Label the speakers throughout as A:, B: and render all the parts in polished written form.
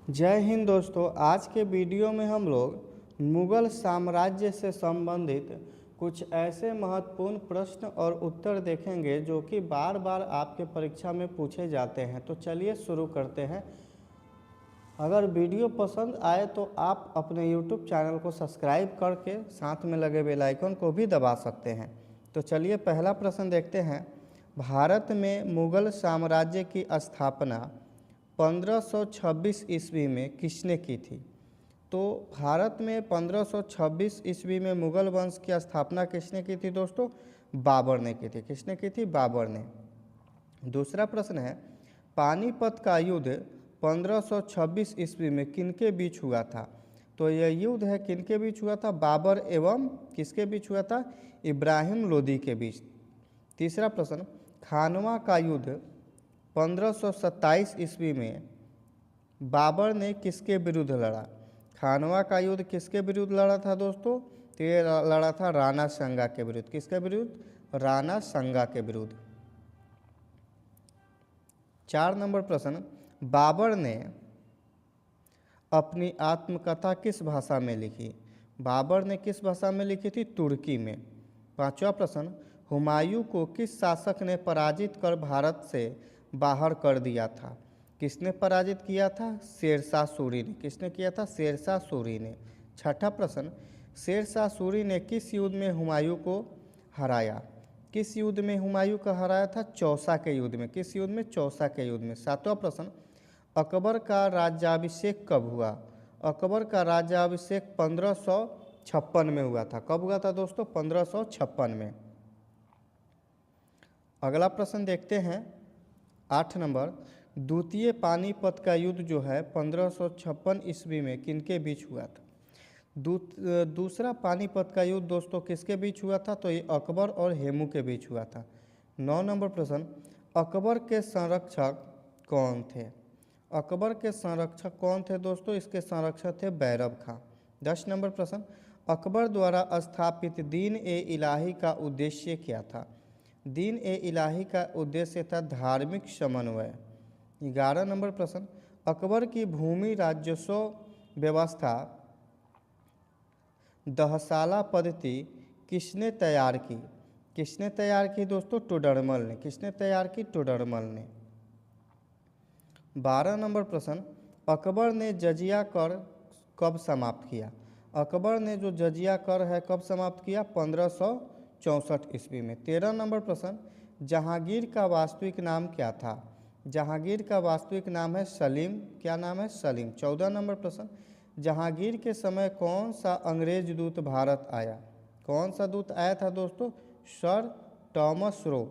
A: जय हिंद दोस्तों। आज के वीडियो में हम लोग मुगल साम्राज्य से संबंधित कुछ ऐसे महत्वपूर्ण प्रश्न और उत्तर देखेंगे जो कि बार बार आपके परीक्षा में पूछे जाते हैं। तो चलिए शुरू करते हैं। अगर वीडियो पसंद आए तो आप अपने YouTube चैनल को सब्सक्राइब करके साथ में लगे बेल आइकन को भी दबा सकते हैं। तो चलिए पहला प्रश्न देखते हैं। भारत में मुगल साम्राज्य की स्थापना 1526 ईस्वी में किसने की थी? तो भारत में 1526 ईस्वी में मुगल वंश की स्थापना किसने की थी दोस्तों? बाबर ने की थी। किसने की थी? बाबर ने। दूसरा प्रश्न है, पानीपत का युद्ध 1526 ईस्वी में किनके बीच हुआ था? तो यह युद्ध है किनके बीच हुआ था? बाबर एवं किसके बीच हुआ था? इब्राहिम लोदी के बीच। तीसरा प्रश्न, खानवा का युद्ध 1527 ईस्वी में बाबर ने किसके विरुद्ध लड़ा? खानवा का युद्ध किसके विरुद्ध लड़ा था दोस्तों? तो ये लड़ा था राणा संगा के विरुद्ध। किसके विरुद्ध? राणा संगा के विरुद्ध। 4 नंबर प्रश्न, बाबर ने अपनी आत्मकथा किस भाषा में लिखी? बाबर ने किस भाषा में लिखी थी? तुर्की में। 5वां प्रश्न, हुमायूं को किस शासक ने पराजित कर भारत से बाहर कर दिया था? किसने पराजित किया था? शेरशाह सूरी ने। किसने किया था? शेरशाह सूरी ने। 6ठा प्रश्न, शेरशाह सूरी ने किस युद्ध में हुमायूं को हराया? किस युद्ध में हुमायूं को हराया था? चौसा के युद्ध में। किस युद्ध में? चौसा के युद्ध में। 7वां प्रश्न, अकबर का राज्याभिषेक कब हुआ? अकबर का राज्याभिषेक 1556 में हुआ था। कब हुआ था दोस्तों? 1556 में। अगला प्रश्न देखते हैं। 8 नंबर, द्वितीय पानीपत का युद्ध जो है 1556 ईस्वी में किनके बीच हुआ था? दूसरा पानीपत का युद्ध दोस्तों किसके बीच हुआ था? तो ये अकबर और हेमू के बीच हुआ था। 9 नंबर प्रश्न, अकबर के संरक्षक कौन थे? अकबर के संरक्षक कौन थे दोस्तों? इसके संरक्षक थे बैरब खां। 10 नंबर प्रश्न, अकबर द्वारा स्थापित दीन ए इलाही का उद्देश्य क्या था? दीन ए इलाही का उद्देश्य था धार्मिक समन्वय। 11 नंबर प्रश्न, अकबर की भूमि राजस्व व्यवस्था दहसाला पद्धति किसने तैयार की? किसने तैयार की दोस्तों? टोडरमल ने। किसने तैयार की? टोडरमल ने। 12 नंबर प्रश्न, अकबर ने जजिया कर कब समाप्त किया? अकबर ने जो जजिया कर है कब समाप्त किया? 1564 ईस्वी में। 13 नंबर प्रश्न, जहांगीर का वास्तविक नाम क्या था? जहांगीर का वास्तविक नाम है सलीम। क्या नाम है? सलीम। 14 नंबर प्रश्न, जहांगीर के समय कौन सा अंग्रेज दूत भारत आया? कौन सा दूत आया था दोस्तों? Sir Thomas Roe.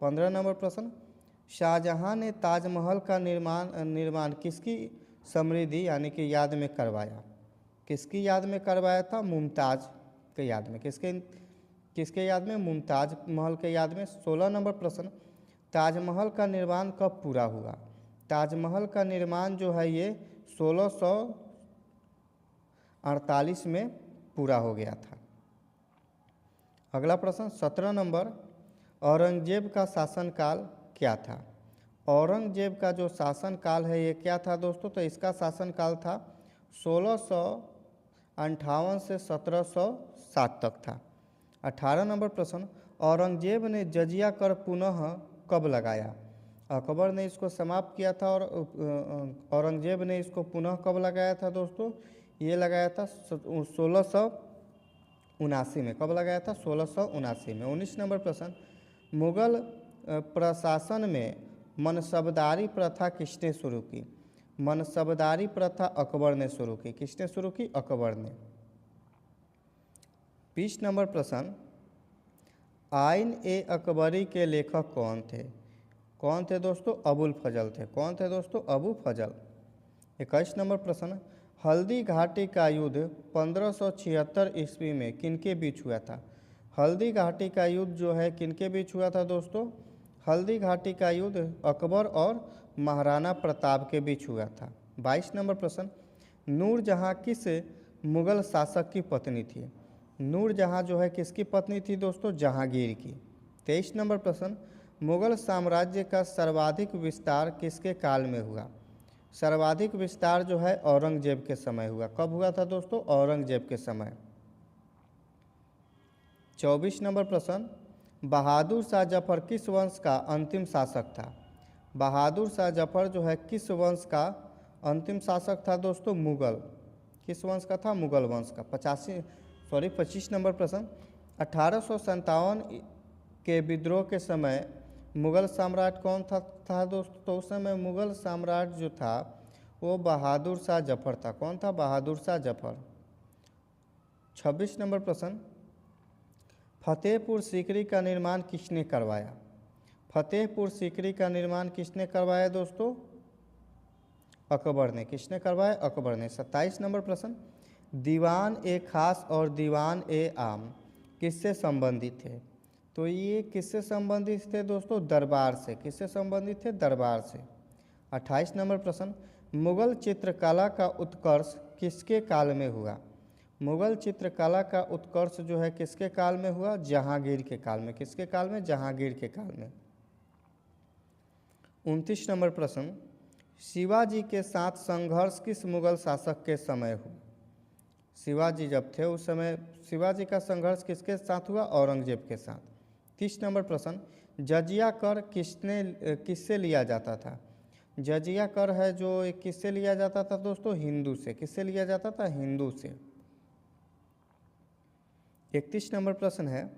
A: 15 नंबर प्रश्न, शाहजहां ने ताजमहल का निर्माण किसकी समृद्धि यानी कि याद में करवाया? किसकी याद में करवाया था? मुमताज़ के याद में। किसके याद में? मुमताज़ महल के याद में। 16 नंबर प्रश्न, ताजमहल का निर्माण कब पूरा हुआ? ताजमहल का निर्माण जो है ये 1648 में पूरा हो गया था। अगला प्रश्न 17 नंबर, औरंगजेब का शासनकाल क्या था? औरंगजेब का जो शासनकाल है ये क्या था दोस्तों? तो इसका शासनकाल था 1658 से 1707 तक था। 18 नंबर प्रश्न, औरंगजेब ने जजिया कर पुनः कब लगाया? अकबर ने इसको समाप्त किया था और औरंगजेब ने इसको पुनः कब लगाया था दोस्तों? ये लगाया था 1679 में। कब लगाया था? 1679 में। 19 नंबर प्रश्न, मुगल प्रशासन में मनसबदारी प्रथा किसने शुरू की? मनसबदारी प्रथा अकबर ने शुरू की। किसने शुरू की? अकबर ने। 20 नंबर प्रश्न, आइन ए अकबरी के लेखक कौन थे? कौन थे दोस्तों? अबुल फजल थे। कौन थे दोस्तों? अबू फजल। 21 नंबर प्रश्न, हल्दी घाटी का युद्ध 1576 ईस्वी में किनके बीच हुआ था? हल्दी घाटी का युद्ध जो है किनके बीच हुआ था दोस्तों? हल्दी घाटी का युद्ध अकबर और महाराणा प्रताप के बीच हुआ था। 22 नंबर प्रश्न, नूरजहाँ किस मुगल शासक की पत्नी थी? नूरजहाँ जो है किसकी पत्नी थी दोस्तों? जहांगीर की। 23 नंबर प्रश्न, मुगल साम्राज्य का सर्वाधिक विस्तार किसके काल में हुआ? सर्वाधिक विस्तार जो है औरंगजेब के समय हुआ। कब हुआ था दोस्तों? औरंगजेब के समय। 24 नंबर प्रश्न, बहादुर शाह जफर किस वंश का अंतिम शासक था? बहादुर शाह जफर जो है किस वंश का अंतिम शासक था दोस्तों? मुगल। किस वंश का था? मुगल वंश का। 25 नंबर प्रश्न, 1857 के विद्रोह के समय मुगल सम्राट कौन था दोस्तों? तो उस समय मुगल सम्राट जो था वो बहादुर शाह जफर था। कौन था? बहादुर शाह जफर। 26 नंबर प्रश्न, फतेहपुर सीकरी का निर्माण किसने करवाया? फतेहपुर सीकरी का निर्माण किसने करवाया दोस्तों? अकबर ने। किसने करवाया? अकबर ने। 27 नंबर प्रश्न, दीवान ए खास और दीवान ए आम किससे संबंधित थे? तो ये किससे संबंधित थे दोस्तों? दरबार से। किससे संबंधित थे? दरबार से। 28 नंबर प्रश्न, मुगल चित्रकला का उत्कर्ष किसके काल में हुआ? मुगल चित्रकला का उत्कर्ष जो है किसके काल में हुआ? जहांगीर के काल में। किसके काल में? जहांगीर के काल में। 29 नंबर प्रश्न, शिवाजी के साथ संघर्ष किस मुगल शासक के समय हुआ? शिवाजी जब थे उस समय शिवाजी का संघर्ष किसके साथ हुआ? औरंगजेब के साथ। 30 नंबर प्रश्न, जजिया कर किससे लिया जाता था? जजिया कर है जो किससे लिया जाता था दोस्तों? हिंदू से। किससे लिया जाता था? हिंदू से। 31 नंबर प्रश्न है,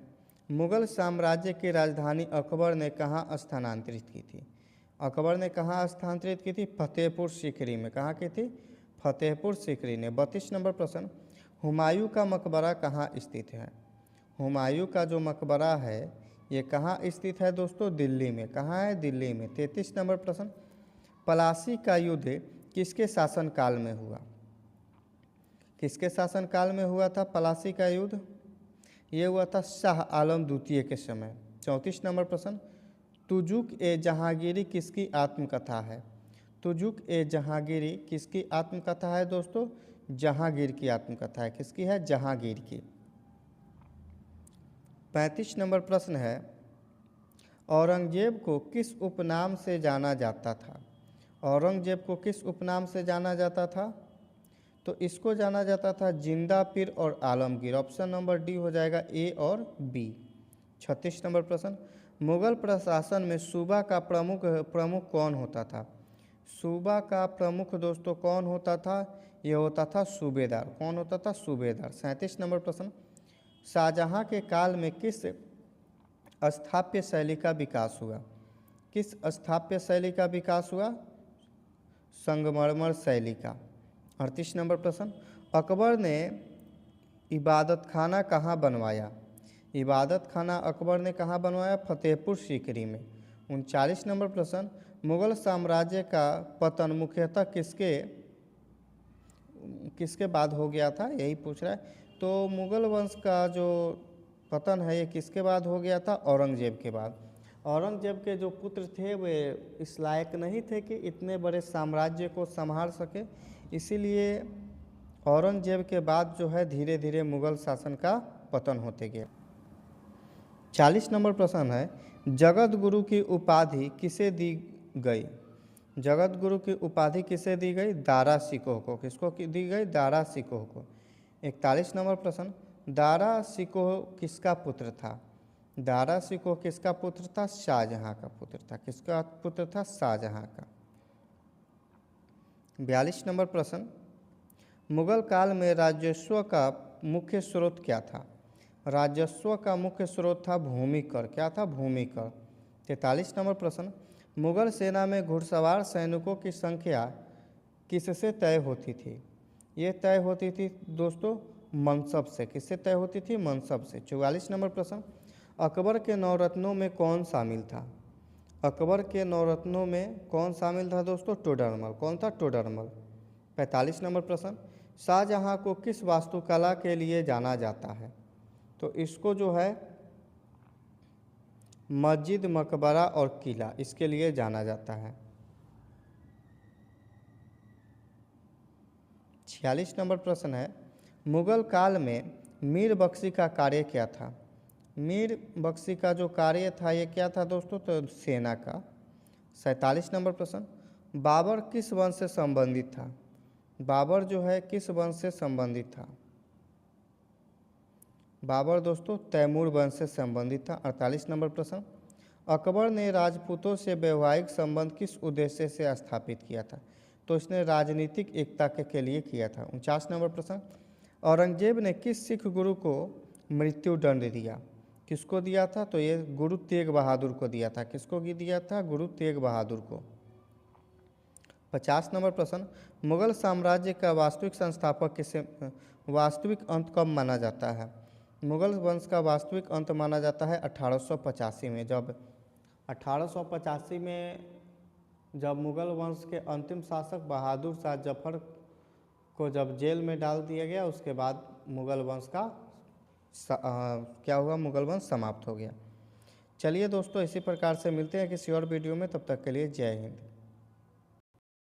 A: मुगल साम्राज्य की राजधानी अकबर ने कहाँ स्थानांतरित की थी? अकबर ने कहाँ स्थानांतरित की थी? फतेहपुर सीकरी में। कहाँ की थी? फतेहपुर सीकरी ने। 32 नंबर प्रश्न, हुमायूं का मकबरा कहाँ स्थित है? हुमायूं का जो मकबरा है ये कहाँ स्थित है दोस्तों? दिल्ली में। कहाँ है? दिल्ली में। 33 नंबर प्रश्न, पलासी का युद्ध किसके शासनकाल में हुआ? किसके शासनकाल में हुआ था पलासी का युद्ध? ये हुआ था शाह आलम द्वितीय के समय। 34 नंबर प्रश्न, तुजुक ए जहांगीरी किसकी आत्मकथा है? तुजुक ए जहांगीरी किसकी आत्मकथा है दोस्तों? जहांगीर की आत्मकथा है। किसकी है? जहांगीर की। 35 नंबर प्रश्न है, औरंगजेब को किस उपनाम से जाना जाता था? औरंगजेब को किस उपनाम से जाना जाता था? तो इसको जाना जाता था जिंदा पीर और आलमगीर। ऑप्शन नंबर डी हो जाएगा, ए और बी। 36 नंबर प्रश्न, मुगल प्रशासन में सूबा का प्रमुख कौन होता था? सूबा का प्रमुख दोस्तों कौन होता था? यह होता था सूबेदार। कौन होता था? सूबेदार। 37 नंबर प्रश्न, शाहजहां के काल में किस स्थापत्य शैली का विकास हुआ? किस स्थापत्य शैली का विकास हुआ? संगमरमर शैली का। 38 नंबर प्रश्न, अकबर ने इबादत खाना कहाँ बनवाया? इबादत खाना अकबर ने कहाँ बनवाया? फतेहपुर सीकरी में। 39 नंबर प्रश्न, मुगल साम्राज्य का पतन मुख्यतः किसके बाद हो गया था? यही पूछ रहा है। तो मुगल वंश का जो पतन है ये किसके बाद हो गया था? औरंगजेब के बाद। औरंगजेब के जो पुत्र थे वे इस लायक नहीं थे कि इतने बड़े साम्राज्य को संभाल सके, इसीलिए औरंगजेब के बाद जो है धीरे धीरे मुगल शासन का पतन होते गया। 40 नंबर प्रश्न है, जगत गुरु की उपाधि किसे दी गई? जगत गुरु की उपाधि किसे दी गई? दारा शिकोह को। किसको दी गई? दारा शिकोह को। 41 नंबर प्रश्न, दारा शिकोह किसका पुत्र था? दारा शिकोह किसका पुत्र था? शाहजहां का पुत्र था। किसका पुत्र था? शाहजहां का। 42 नंबर प्रश्न, मुगल काल में राजस्व का मुख्य स्रोत क्या था? राजस्व का मुख्य स्रोत था भूमि कर। क्या था? भूमि कर। 43 नंबर प्रश्न, मुगल सेना में घुड़सवार सैनिकों की संख्या किससे तय होती थी? ये तय होती थी दोस्तों मनसब से। किससे तय होती थी? मनसब से। 44 नंबर प्रश्न, अकबर के नवरत्नों में कौन शामिल था? अकबर के नवरत्नों में कौन शामिल था दोस्तों? टोडरमल। कौन था? टोडरमल। 45 नंबर प्रश्न, शाहजहां को किस वास्तुकला के लिए जाना जाता है? तो इसको जो है मस्जिद, मकबरा और किला, इसके लिए जाना जाता है। 46 नंबर प्रश्न है, मुगल काल में मीर बख्शी का कार्य क्या था? मीर बख्शी का जो कार्य था ये क्या था दोस्तों? तो सेना का। 47 नंबर प्रश्न, बाबर किस वंश से संबंधित था? बाबर जो है किस वंश से संबंधित था? बाबर दोस्तों तैमूर वंश से संबंधित था। 48 नंबर प्रश्न, अकबर ने राजपूतों से वैवाहिक संबंध किस उद्देश्य से स्थापित किया था? तो इसने राजनीतिक एकता के लिए किया था। 49 नंबर प्रश्न, औरंगजेब ने किस सिख गुरु को मृत्यु दंड दिया? किसको दिया था? तो ये गुरु तेग बहादुर को दिया था। किसको दिया था? गुरु तेग बहादुर को। 50 नंबर प्रश्न, मुगल साम्राज्य का वास्तविक संस्थापक किसे वास्तविक अंत कब माना जाता है? मुगल वंश का वास्तविक अंत माना जाता है 1885 में, जब 1885 में जब मुगल वंश के अंतिम शासक बहादुर शाह जफर को जब जेल में डाल दिया गया, उसके बाद मुगल वंश का क्या हुआ? मुगल वंश समाप्त हो गया। चलिए दोस्तों, इसी प्रकार से मिलते हैं किसी और वीडियो में, तब तक के लिए जय हिंद।